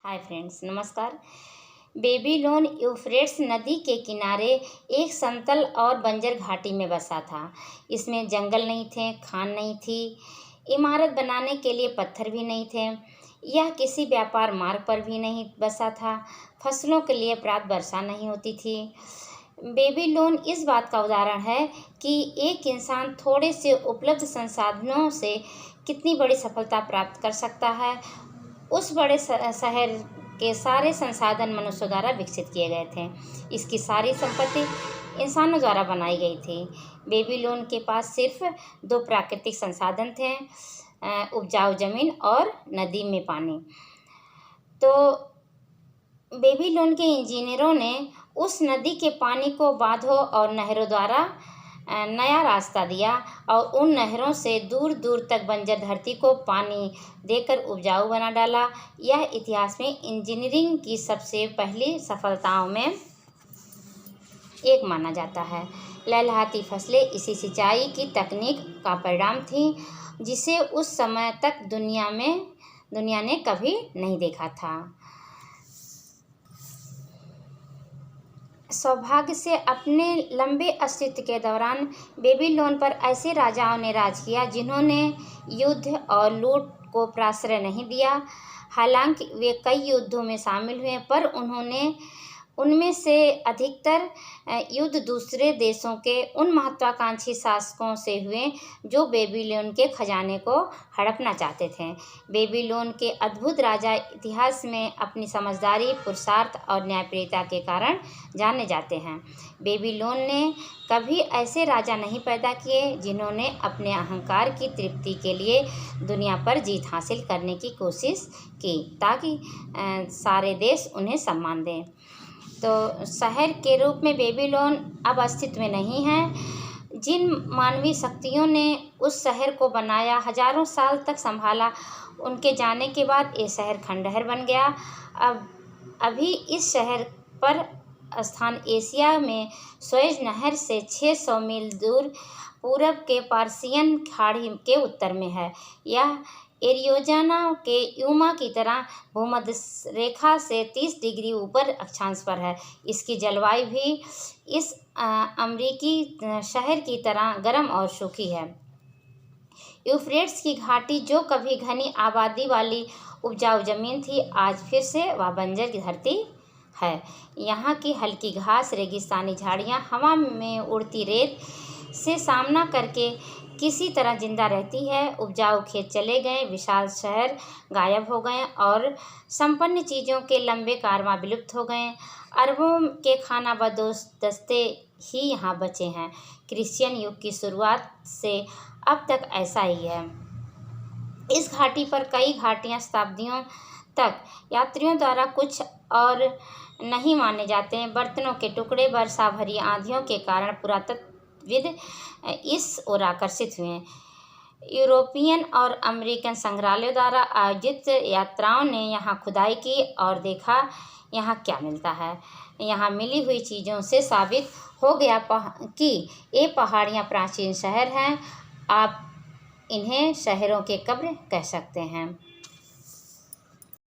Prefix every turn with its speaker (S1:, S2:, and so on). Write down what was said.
S1: Hi friends, नमस्कार। Babylon Euphrates नदी के किनारे एक समतल और बंजर घाटी में बसा था। इसमें जंगल नहीं थे, खान नहीं थी, इमारत बनाने के लिए पत्थर भी नहीं थे। यह किसी व्यापार मार्ग पर भी नहीं बसा था। फसलों के लिए पर्याप्त वर्षा नहीं होती थी। बेबीलोन इस बात का उदाहरण है कि एक इंसान थोड़े से उपलब्ध संसाधनों से कितनी बड़ी सफलता प्राप्त कर सकता है। उस बड़े शहर के सारे संसाधन मनुष्य द्वारा विकसित किए गए थे। इसकी सारी संपत्ति इंसानों द्वारा बनाई गई थी। बेबीलोन के पास सिर्फ दो प्राकृतिक संसाधन थे, उपजाऊ जमीन और नदी में पानी। तो बेबीलोन के इंजीनियरों ने उस नदी के पानी को बांधों और नहरों द्वारा नया रास्ता दिया और उन नहरों से दूर दूर तक बंजर धरती को पानी देकर उपजाऊ बना डाला। यह इतिहास में इंजीनियरिंग की सबसे पहली सफलताओं में एक माना जाता है। लहलहाती फसलें इसी सिंचाई की तकनीक का परिणाम थी, जिसे उस समय तक दुनिया ने कभी नहीं देखा था। सौभाग्य से अपने लंबे अस्तित्व के दौरान बेबीलोन पर ऐसे राजाओं ने राज किया जिन्होंने युद्ध और लूट को प्रश्रय नहीं दिया। हालांकि वे कई युद्धों में शामिल हुए, पर उनमें से अधिकतर युद्ध दूसरे देशों के उन महत्वाकांक्षी शासकों से हुए जो बेबीलोन के खजाने को हड़पना चाहते थे। बेबीलोन के अद्भुत राजा इतिहास में अपनी समझदारी, पुरुषार्थ और न्यायप्रियता के कारण जाने जाते हैं। बेबीलोन ने कभी ऐसे राजा नहीं पैदा किए जिन्होंने अपने अहंकार की तृप्ति के लिए दुनिया पर जीत हासिल करने की कोशिश की ताकि सारे देश उन्हें सम्मान दें। तो शहर के रूप में बेबीलोन अब अस्तित्व में नहीं है। जिन मानवीय शक्तियों ने उस शहर को बनाया, हजारों साल तक संभाला, उनके जाने के बाद ये शहर खंडहर बन गया। अभी इस शहर पर स्थान एशिया में सुएज नहर से 600 मील दूर पूरब के पर्शियन खाड़ी के उत्तर में है। यह एरिज़ोना के यूमा की तरह भूमध्य रेखा से 30 डिग्री ऊपर अक्षांश पर है। इसकी जलवायु भी इस अमेरिकी शहर की तरह गर्म और सूखी है। यूफ्रेट्स की घाटी, जो कभी घनी आबादी वाली उपजाऊ जमीन थी, आज फिर से वह बंजर की धरती है। यहाँ की हल्की घास, रेगिस्तानी झाड़ियाँ, हवा में उड़ती रेत से सामना करके किसी तरह जिंदा रहती है। उपजाऊ खेत चले गए, विशाल शहर गायब हो गए और संपन्न चीज़ों के लंबे कारवां विलुप्त हो गए। अरबों के खानाबदोश दस्ते ही यहाँ बचे हैं। क्रिश्चियन युग की शुरुआत से अब तक ऐसा ही है। इस घाटी पर कई घाटियाँ शताब्दियों तक यात्रियों द्वारा कुछ और नहीं माने जाते हैं। बर्तनों के टुकड़े वर्षा भरी आंधियों के कारण पुरातत्वविद इस ओर आकर्षित हुए। यूरोपियन और अमेरिकन संग्रहालयों द्वारा आयोजित यात्राओं ने यहाँ खुदाई की और देखा यहाँ क्या मिलता है। यहाँ मिली हुई चीज़ों से साबित हो गया कि ये पहाड़ियाँ प्राचीन शहर हैं। आप इन्हें शहरों के कब्र कह सकते हैं।